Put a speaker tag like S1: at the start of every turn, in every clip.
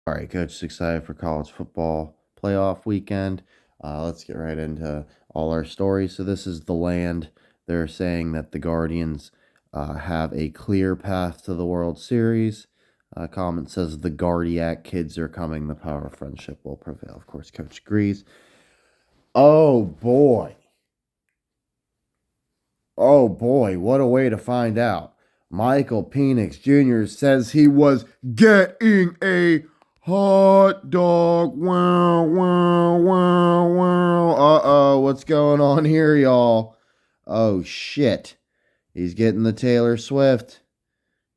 S1: All right, Coach is excited for college football playoff weekend. Let's get right into all our stories. So this is the land. They're saying that the Guardians have a clear path to the World Series. Comment says the Guardiac kids are coming. The power of friendship will prevail. Of course, Coach agrees. Oh boy. Oh boy, what a way to find out. Michael Penix Jr. says he was getting a hot dog. Wow, wow, wow, wow. Uh-oh, what's going on here, y'all? Oh, shit. He's getting the Taylor Swift.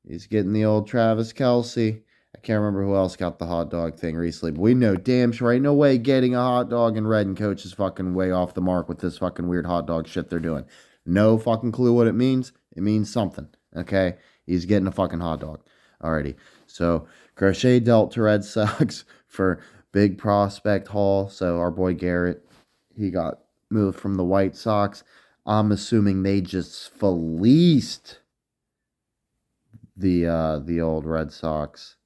S1: He's getting the old Travis Kelsey. I can't remember who else got the hot dog thing recently, but we know damn sure ain't no way getting a hot dog in red, and Coach is fucking way off the mark with this fucking weird hot dog shit they're doing. No fucking clue what it means. It means something, okay? He's getting a fucking hot dog. Alrighty. So, Crochet dealt to Red Sox for big prospect haul. So, our boy Garrett, he got moved from the White Sox. I'm assuming they just fleeced the old Red Sox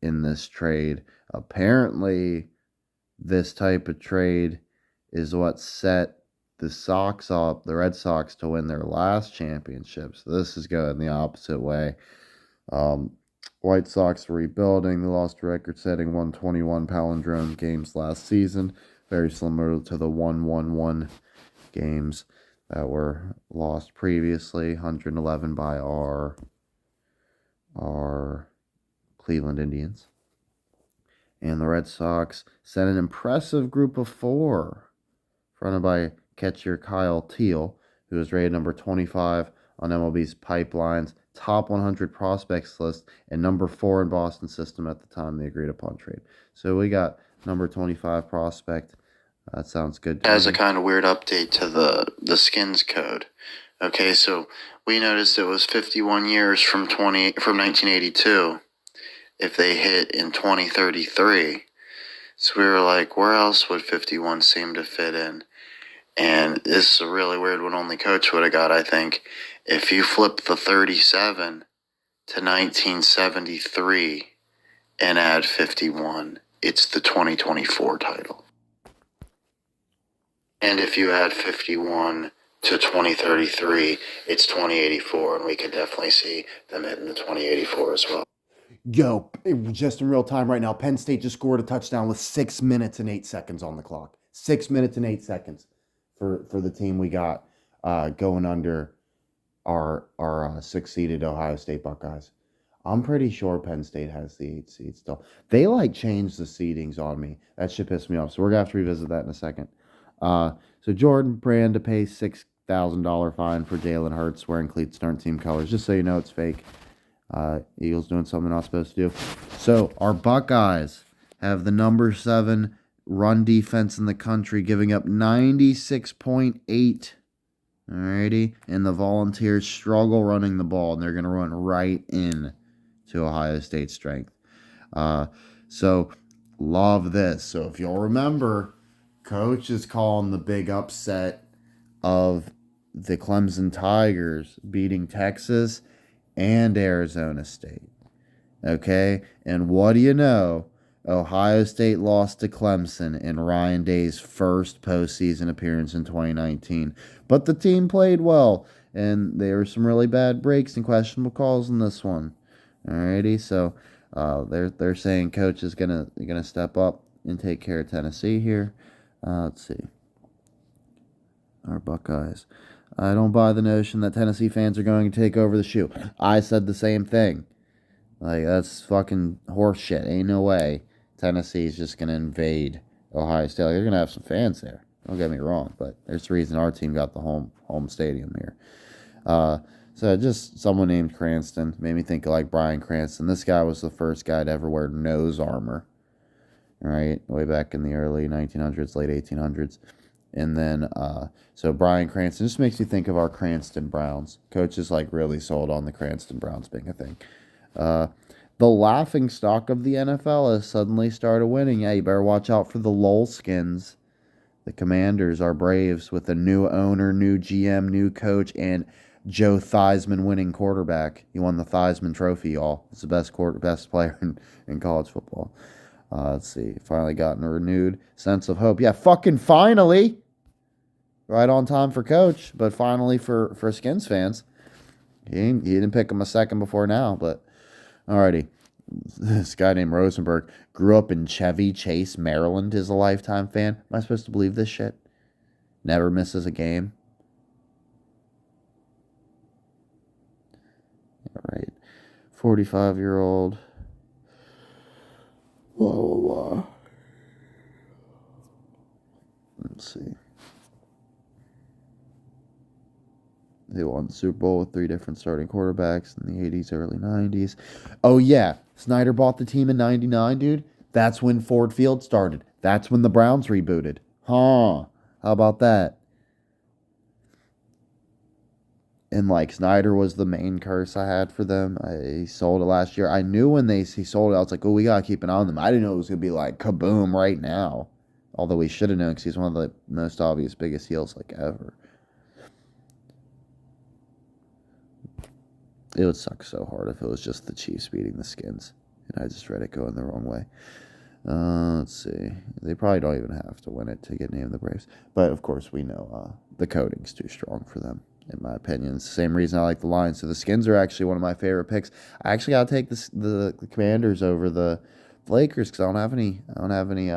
S1: in this trade. Apparently, this type of trade is what set the Sox up, the Red Sox, to win their last championship. So this is going the opposite way. Um, White Sox were rebuilding. They lost record-setting 121 palindrome games last season, very similar to the 111 games that were lost previously. 111 by our Cleveland Indians. And the Red Sox sent an impressive group of four, fronted by catcher Kyle Teal, who was rated number 25 on MLB's Pipeline's top 100 prospects list and number 4 in Boston system at the time the agreed upon trade. So we got number 25 prospect. That sounds good to
S2: As
S1: me.
S2: a kind of weird update to the skins code. Okay, so we noticed it was 51 years from 1982 if they hit in 2033. So we were like, where else would 51 seem to fit in? And this is a really weird one only Coach would have got, I think. If you flip the 37 to 1973 and add 51, it's the 2024 title. And if you add 51 to 2033, it's 2084, and we could definitely see them hitting the 2084 as well.
S1: Yo, just in real time right now, Penn State just scored a touchdown with 6 minutes and 8 seconds on the clock. 6 minutes and 8 seconds for the team we got going under our six-seeded Ohio State Buckeyes. I'm pretty sure Penn State has the 8 seed still. They changed the seedings on me. That shit pissed me off. So we're gonna have to revisit that in a second. So Jordan Brand to pay $6,000 fine for Jalen Hurts wearing cleats that aren't team colors. Just so you know, it's fake. Eagles doing something they're not supposed to do. So our Buckeyes have the number 7 run defense in the country, giving up 96.8. Alrighty, and the Volunteers struggle running the ball, and they're going to run right in to Ohio State's strength. So love this. So if you'll remember, Coach is calling the big upset of the Clemson Tigers beating Texas and Arizona State. Okay? And what do you know? Ohio State lost to Clemson in Ryan Day's first postseason appearance in 2019. But the team played well, and there were some really bad breaks and questionable calls in this one. Alrighty, so they're saying Coach is gonna step up and take care of Tennessee here. Let's see. Our Buckeyes. I don't buy the notion that Tennessee fans are going to take over the shoe. I said the same thing. That's fucking horse shit. Ain't no way Tennessee's just going to invade Ohio State. They're going to have some fans there. Don't get me wrong, but there's the reason our team got the home stadium here. So just someone named Cranston made me think of Bryan Cranston. This guy was the first guy to ever wear nose armor, right? Way back in the early 1900s, late 1800s. And then, so Bryan Cranston just makes me think of our Cranston Browns. Coach is really sold on the Cranston Browns being a thing. The laughing stock of the NFL has suddenly started winning. Yeah, you better watch out for the Lolskins. The Commanders are Braves with a new owner, new GM, new coach, and Joe Theismann winning quarterback. He won the Theismann Trophy, y'all. He's the best player in college football. Let's see. Finally gotten a renewed sense of hope. Yeah, fucking finally. Right on time for Coach, but finally for Skins fans. He didn't pick him a second before now, but alrighty. This guy named Rosenberg grew up in Chevy Chase, Maryland, is a lifetime fan. Am I supposed to believe this shit? Never misses a game. All right. 45-year-old. Blah, blah, blah. Let's see. They won the Super Bowl with 3 different starting quarterbacks in the 80s, early 90s. Oh, yeah. Snyder bought the team in 99, dude. That's when Ford Field started. That's when the Browns rebooted. Huh. How about that? And, like, Snyder was the main curse I had for them. He sold it last year. I knew when he sold it, I was like, oh, we got to keep an eye on them. I didn't know it was going to be, like, kaboom right now. Although we should have known because he's one of the most obvious, biggest heels, like, ever. It would suck so hard if it was just the Chiefs beating the Skins. And I just read it going the wrong way. Let's see. They probably don't even have to win it to get named the Braves. But, of course, we know the coding's too strong for them, in my opinion. It's the same reason I like the Lions. So the Skins are actually one of my favorite picks. I actually got to take the Commanders over the Lakers because I don't have any.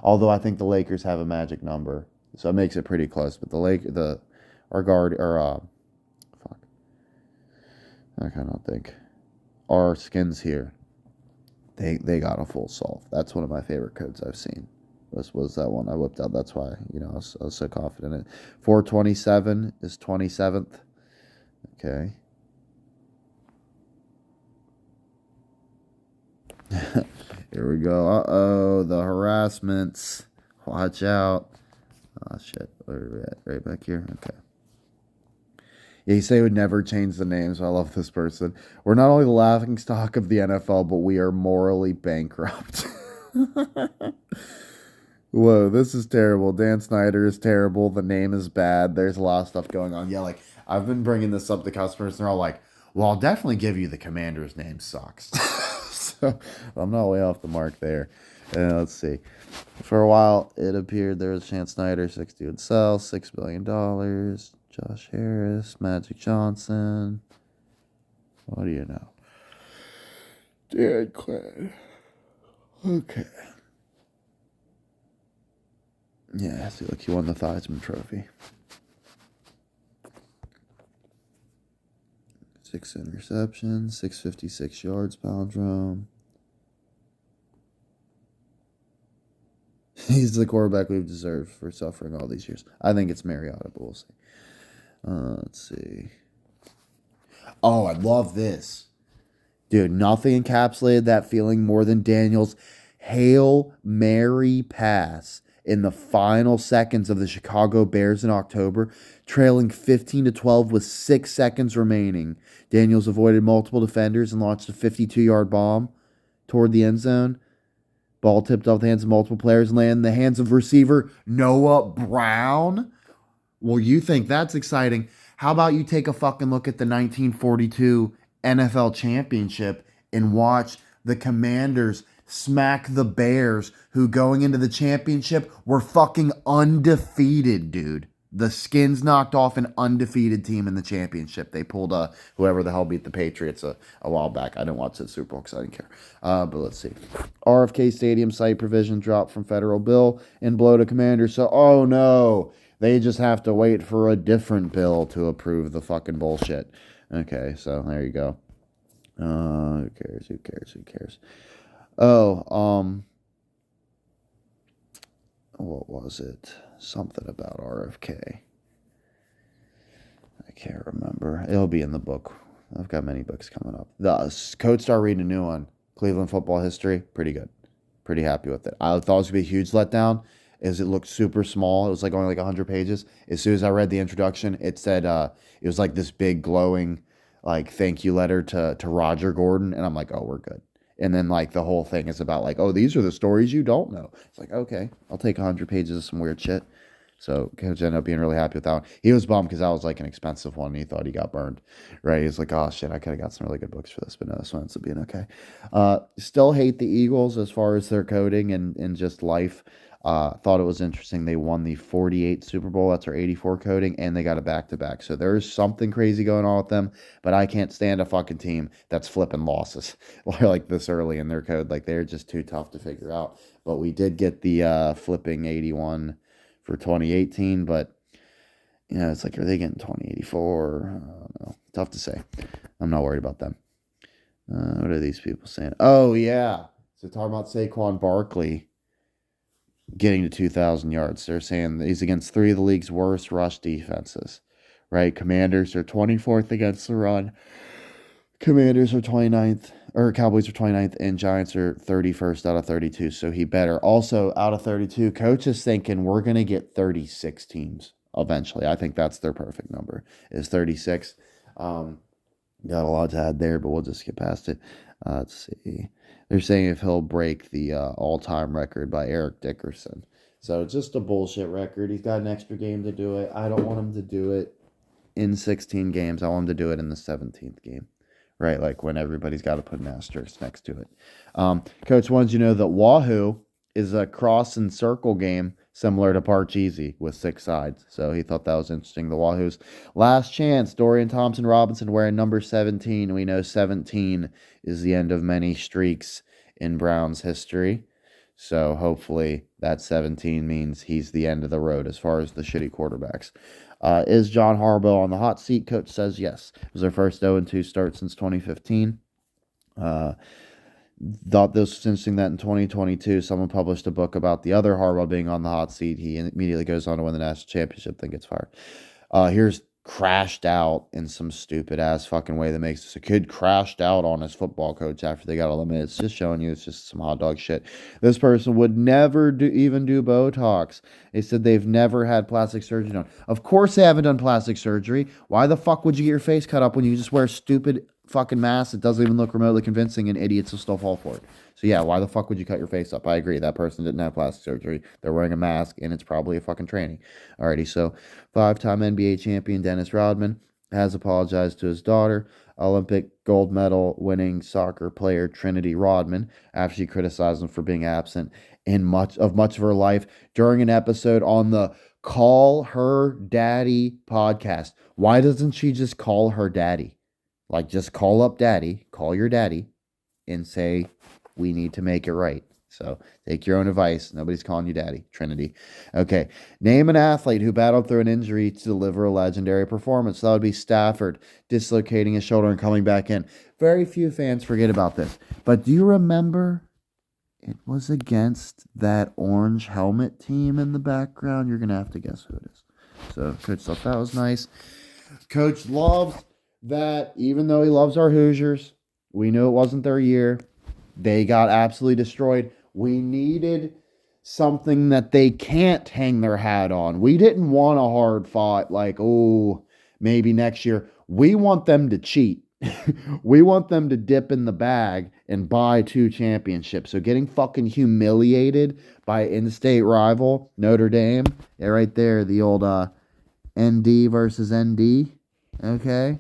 S1: Although I think the Lakers have a magic number. So it makes it pretty close. But I cannot think. Our Skins here. They got a full solve. That's one of my favorite codes I've seen. Was that one I whipped out? That's why I was so confident in it. 427 is 27th. Okay. Here we go. The harassments. Watch out. Oh shit. Where are we at? Right back here. Okay. Yeah, he said he would never change the names. I love this person. We're not only the laughing stock of the NFL, but we are morally bankrupt. Whoa, this is terrible. Dan Snyder is terrible. The name is bad. There's a lot of stuff going on. Yeah, like, I've been bringing this up to customers, and they're all like, well, I'll definitely give you the Commander's name sucks. So, I'm not way off the mark there. Let's see. For a while, it appeared there was a chance Snyder, 60 would sell, $6 billion. Josh Harris, Magic Johnson. What do you know? Dan Quinn. Okay. Yeah, see, look, he won the Theismann Trophy. 6 interceptions, 656 yards, palindrome. He's the quarterback we've deserved for suffering all these years. I think it's Mariota, but we'll see. Let's see. Oh, I love this. Dude, nothing encapsulated that feeling more than Daniel's Hail Mary pass in the final seconds of the Chicago Bears in October, trailing 15-12 with 6 seconds remaining. Daniels avoided multiple defenders and launched a 52-yard bomb toward the end zone. Ball tipped off the hands of multiple players and landed in the hands of receiver Noah Brown. Well, you think that's exciting. How about you take a fucking look at the 1942 NFL Championship and watch the Commanders smack the Bears, who going into the championship were fucking undefeated, dude. The Skins knocked off an undefeated team in the championship. They pulled whoever the hell beat the Patriots a while back. I didn't watch the Super Bowl because I didn't care. But let's see. RFK Stadium site provision dropped from federal bill and blow to Commanders. So, oh no. They just have to wait for a different bill to approve the fucking bullshit. Okay, so there you go. Who cares? Who cares? Who cares? Oh, what was it? Something about RFK. I can't remember. It'll be in the book. I've got many books coming up. The Code Star reading a new one. Cleveland football history. Pretty good. Pretty happy with it. I thought it was going to be a huge letdown. Is it looked super small. It was like only like 100 pages. As soon as I read the introduction, it said it was like this big glowing like thank you letter to Roger Gordon, and I'm like, oh, we're good. And then like the whole thing is about like, oh, these are the stories you don't know. It's like, okay, I'll take 100 pages of some weird shit. So coach ended up being really happy with that one. He was bummed because that was like an expensive one and he thought he got burned. Right. He's like, oh shit, I could have got some really good books for this, but no, this one ends up being okay. Still hate the Eagles as far as their coding and just life. Thought it was interesting. They won the 48 Super Bowl. That's our 84 coding, and they got a back-to-back. So there's something crazy going on with them, but I can't stand a fucking team that's flipping losses like this early in their code. Like, they're just too tough to figure out. But we did get the flipping 81 for 2018, but, it's like, are they getting 2084? I don't know. Tough to say. I'm not worried about them. What are these people saying? Oh, yeah. So talking about Saquon Barkley getting to 2,000 yards. They're saying he's against three of the league's worst rush defenses, right? Commanders are 24th against the run. Commanders are 29th, or Cowboys are 29th, and Giants are 31st out of 32. So he better. Also, out of 32, coach is thinking we're going to get 36 teams eventually. I think that's their perfect number, is 36. Got a lot to add there, but we'll just get past it. Let's see. They're saying if he'll break the all-time record by Eric Dickerson. So just a bullshit record. He's got an extra game to do it. I don't want him to do it in 16 games. I want him to do it in the 17th game. Right, like when everybody's got to put an asterisk next to it. Coach wants you to know that Wahoo is a cross and circle game similar to Parcheesi with 6 sides. So he thought that was interesting. The Wahoos. Last chance, Dorian Thompson-Robinson wearing number 17. We know 17 is the end of many streaks in Browns history. So hopefully that 17 means he's the end of the road as far as the shitty quarterbacks. Is John Harbaugh on the hot seat? Coach says yes. It was their first 0-2 start since 2015. Thought this was interesting that in 2022, someone published a book about the other Harbaugh being on the hot seat. He immediately goes on to win the national championship, then gets fired. Here's crashed out in some stupid ass fucking way that makes this. A kid crashed out on his football coach after they got eliminated. It's just showing you it's just some hot dog shit. This person would never even do Botox. They said they've never had plastic surgery done. Of course they haven't done plastic surgery. Why the fuck would you get your face cut up when you just wear a stupid fucking mask that doesn't even look remotely convincing and idiots will still fall for it? So yeah, why the fuck would you cut your face up? I agree. That person didn't have plastic surgery. They're wearing a mask and it's probably a fucking training. Alrighty, so 5-time NBA champion Dennis Rodman has apologized to his daughter, Olympic gold medal winning soccer player Trinity Rodman, after she criticized him for being absent in much of her life during an episode on the Call Her Daddy podcast. Why doesn't she just call her daddy? Like, just call up daddy, call your daddy, and say, we need to make it right. So take your own advice. Nobody's calling you daddy, Trinity. Okay. Name an athlete who battled through an injury to deliver a legendary performance. That would be Stafford dislocating his shoulder and coming back in. Very few fans forget about this. But do you remember it was against that orange helmet team in the background? You're going to have to guess who it is. So Coach thought that was nice. Coach loves that even though he loves our Hoosiers, we knew it wasn't their year. They got absolutely destroyed. We needed something that they can't hang their hat on. We didn't want a hard fought like, oh, maybe next year. We want them to cheat. We want them to dip in the bag and buy 2 championships. So getting fucking humiliated by in-state rival Notre Dame. Yeah, right there, the old ND versus ND. Okay.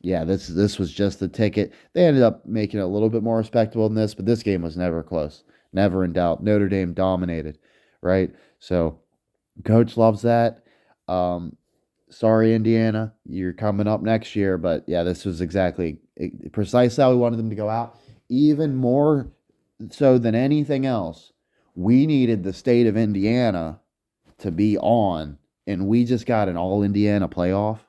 S1: Yeah, this was just the ticket. They ended up making it a little bit more respectable than this, but this game was never close. Never in doubt. Notre Dame dominated, right? So, Coach loves that. Sorry, Indiana. You're coming up next year, but yeah, this was precisely how we wanted them to go out. Even more so than anything else, we needed the state of Indiana to be on, and we just got an all-Indiana playoff.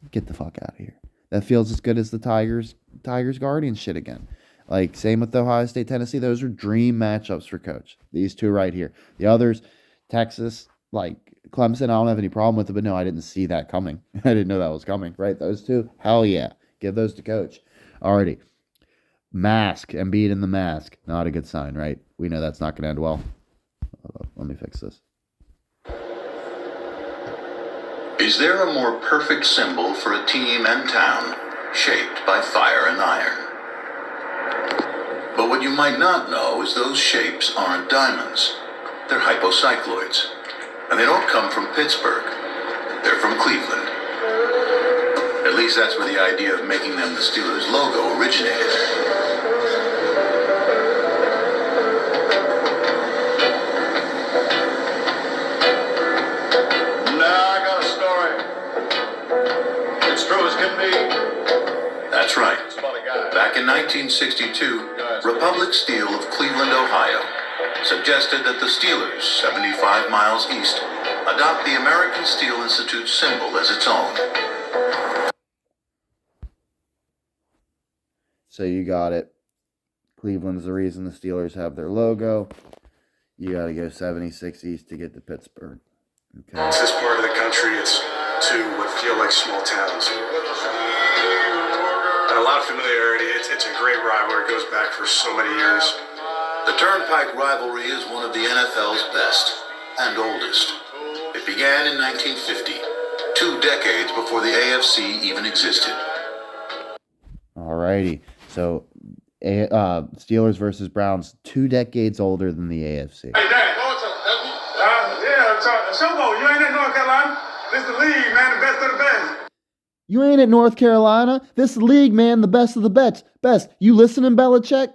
S1: Get the fuck out of here. That feels as good as the Tigers Guardians shit again. Like, same with Ohio State, Tennessee. Those are dream matchups for Coach. These 2 right here. The others, Texas, like Clemson, I don't have any problem with it, but no, I didn't see that coming. I didn't know that was coming, right? Those 2, hell yeah. Give those to Coach. Alrighty. Mask, Embiid in the mask. Not a good sign, right? We know that's not going to end well. Let me fix this.
S3: Is there a more perfect symbol for a team and town, shaped by fire and iron? But what you might not know is those shapes aren't diamonds. They're hypocycloids. And they don't come from Pittsburgh. They're from Cleveland. At least that's where the idea of making them the Steelers logo originated. Now I got a story. It's true as can be. That's right. Back in 1962, Republic Steel of Cleveland, Ohio, suggested that the Steelers, 75 miles east, adopt the American Steel Institute symbol as its own.
S1: So you got it. Cleveland's the reason the Steelers have their logo. You got to go 76 east to get to Pittsburgh. Okay.
S4: It's this part of the country, it's two what feel like small towns. And a lot of familiarity. It's a great rivalry. It goes back for so many years.
S3: The Turnpike rivalry is one of the NFL's best and oldest. It began in 1950, 2 decades before the AFC even existed.
S1: Alrighty. So, Steelers versus Browns, 2 decades older than the AFC.
S5: Hey, Dad. Showboat, you ain't in North Carolina. This the league, man, the best of the best.
S1: You ain't at North Carolina. This league, man, the best of the best. You listening, Belichick?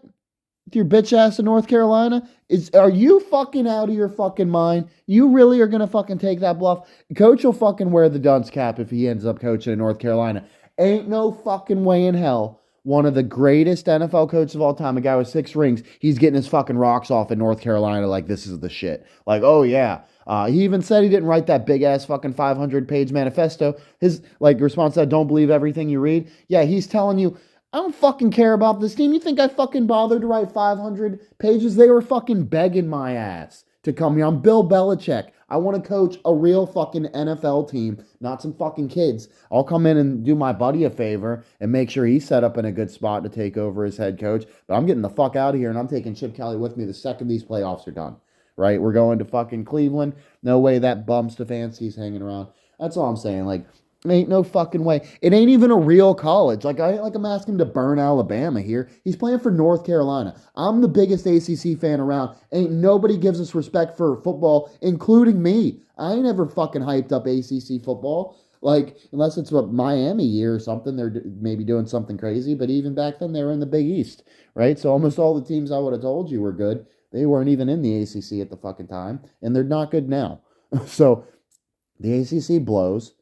S1: With your bitch ass in North Carolina? Are you fucking out of your fucking mind? You really are gonna fucking take that bluff? Coach will fucking wear the dunce cap if he ends up coaching in North Carolina. Ain't no fucking way in hell. One of the greatest NFL coaches of all time, a guy with 6 rings, he's getting his fucking rocks off in North Carolina like this is the shit. Like, oh yeah. He even said he didn't write that big-ass fucking 500-page manifesto. His, response to that, don't believe everything you read. Yeah, he's telling you, I don't fucking care about this team. You think I fucking bothered to write 500 pages? They were fucking begging my ass to come here. I'm Bill Belichick. I want to coach a real fucking NFL team, not some fucking kids. I'll come in and do my buddy a favor and make sure he's set up in a good spot to take over as head coach. But I'm getting the fuck out of here, and I'm taking Chip Kelly with me the second these playoffs are done. Right? We're going to fucking Cleveland. No way that bum Stefanski's hanging around. That's all I'm saying. Ain't no fucking way. It ain't even a real college. I'm asking him to burn Alabama here. He's playing for North Carolina. I'm the biggest ACC fan around. Ain't nobody gives us respect for football, including me. I ain't ever fucking hyped up ACC football. Unless it's a Miami year or something, they're maybe doing something crazy. But even back then, they were in the Big East, right? So almost all the teams I would have told you were good. They weren't even in the ACC at the fucking time, and they're not good now. So the ACC blows.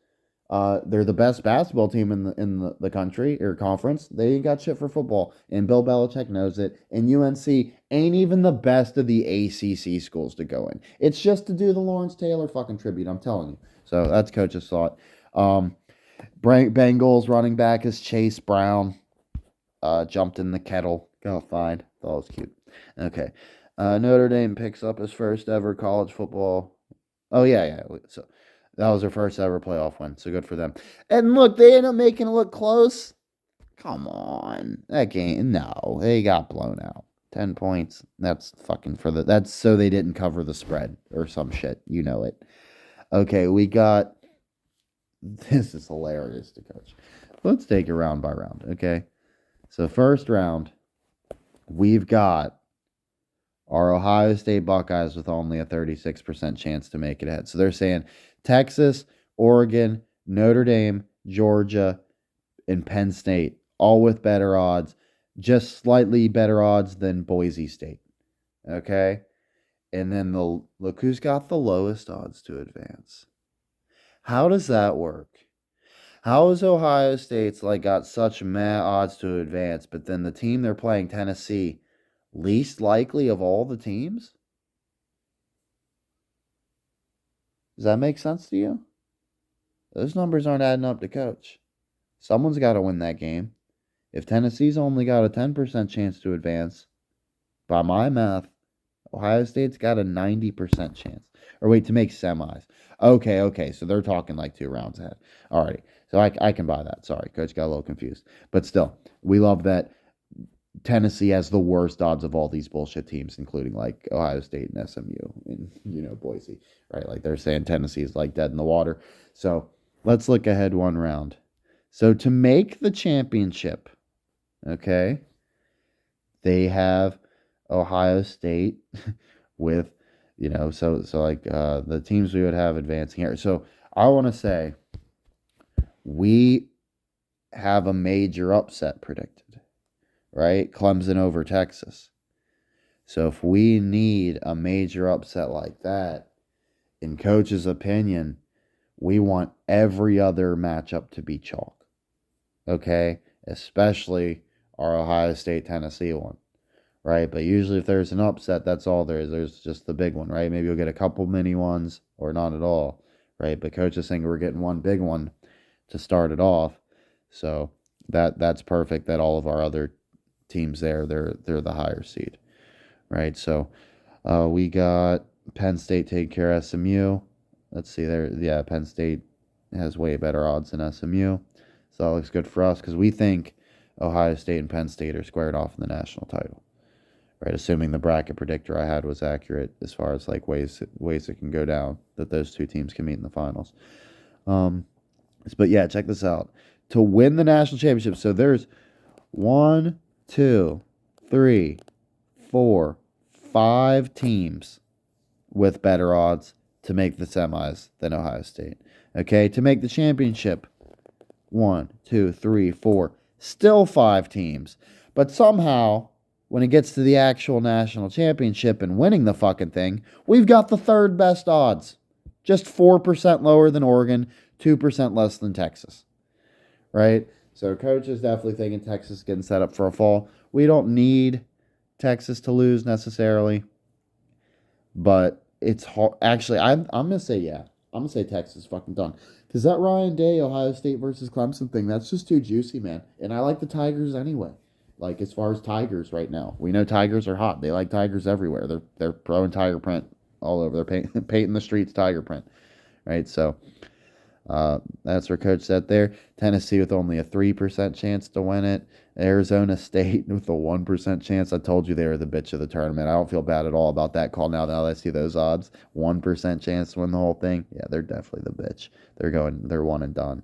S1: They're the best basketball team in the country or conference. They ain't got shit for football, and Bill Belichick knows it. And UNC ain't even the best of the ACC schools to go in. It's just to do the Lawrence Taylor fucking tribute. I'm telling you. So that's coach's thought. Bengals running back is Chase Brown. Jumped in the kettle. Got fined. Thought it was cute. Okay. Notre Dame picks up his first ever college football. Oh, yeah. So that was their first ever playoff win. So good for them. And look, they end up making it look close. Come on. That game, no. They got blown out. 10 points. That's fucking that's so they didn't cover the spread or some shit. You know it. Okay, we got. This is hilarious to coach. Let's take it round by round, okay? So first round, we've got our Ohio State Buckeyes with only a 36% chance to make it ahead. So they're saying Texas, Oregon, Notre Dame, Georgia, and Penn State, all with better odds, just slightly better odds than Boise State. Okay? And then look who's got the lowest odds to advance. How does that work? How is Ohio State's got such meh odds to advance, but then the team they're playing, Tennessee, least likely of all the teams? Does that make sense to you? Those numbers aren't adding up to coach. Someone's got to win that game. If Tennessee's only got a 10% chance to advance, by my math, Ohio State's got a 90% chance. Or wait, to make semis. Okay. So they're talking 2 rounds ahead. Alrighty. So I can buy that. Sorry, coach got a little confused. But still, we love that Tennessee has the worst odds of all these bullshit teams, including Ohio State and SMU and Boise, right? They're saying Tennessee is dead in the water. So let's look ahead one round. So to make the championship, okay, they have Ohio State with So like the teams we would have advancing here. So I want to say we have a major upset predicted, right? Clemson over Texas. So if we need a major upset like that, in coach's opinion, we want every other matchup to be chalk. Okay? Especially our Ohio State Tennessee one. Right? But usually if there's an upset, that's all there is. There's just the big one, right? Maybe you'll get a couple mini ones or not at all. Right? But coach is saying we're getting one big one to start it off. So that's perfect that all of our other teams there, they're the higher seed. Right? So we got Penn State taking care of SMU. Let's see there. Yeah, Penn State has way better odds than SMU. So that looks good for us because we think Ohio State and Penn State are squared off in the national title. Right, assuming the bracket predictor I had was accurate as far as like ways it can go down that those two teams can meet in the finals. But yeah, check this out. To win the national championship, so there's 1, 2, 3, 4, 5 teams with better odds to make the semis than Ohio State. Okay, to make the championship, 1, 2, 3, 4, still 5 teams. But somehow, when it gets to the actual national championship and winning the fucking thing, we've got the third best odds. Just 4% lower than Oregon, 2% less than Texas. Right? So coach is definitely thinking Texas getting set up for a fall. We don't need Texas to lose necessarily. But it's hard. Actually, I'm going to say yeah. I'm going to say Texas is fucking done. Because that Ryan Day, Ohio State versus Clemson thing, that's just too juicy, man. And I like the Tigers anyway. Like, as far as Tigers right now. We know Tigers are hot. They like Tigers everywhere. They're throwing Tiger print all over. They're painting the streets Tiger print. Right? So, that's where coach said there. Tennessee with only a 3% chance to win it. Arizona State with a 1% chance. I told you they were the bitch of the tournament. I don't feel bad at all about that call now that I see those odds. 1% chance to win the whole thing. Yeah, they're definitely the bitch. They're one and done.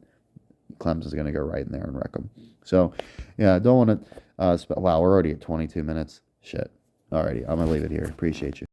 S1: Clemson's going to go right in there and wreck them. So, yeah, I don't want to. Wow, we're already at 22 minutes. Shit. Alrighty, I'm going to leave it here. Appreciate you.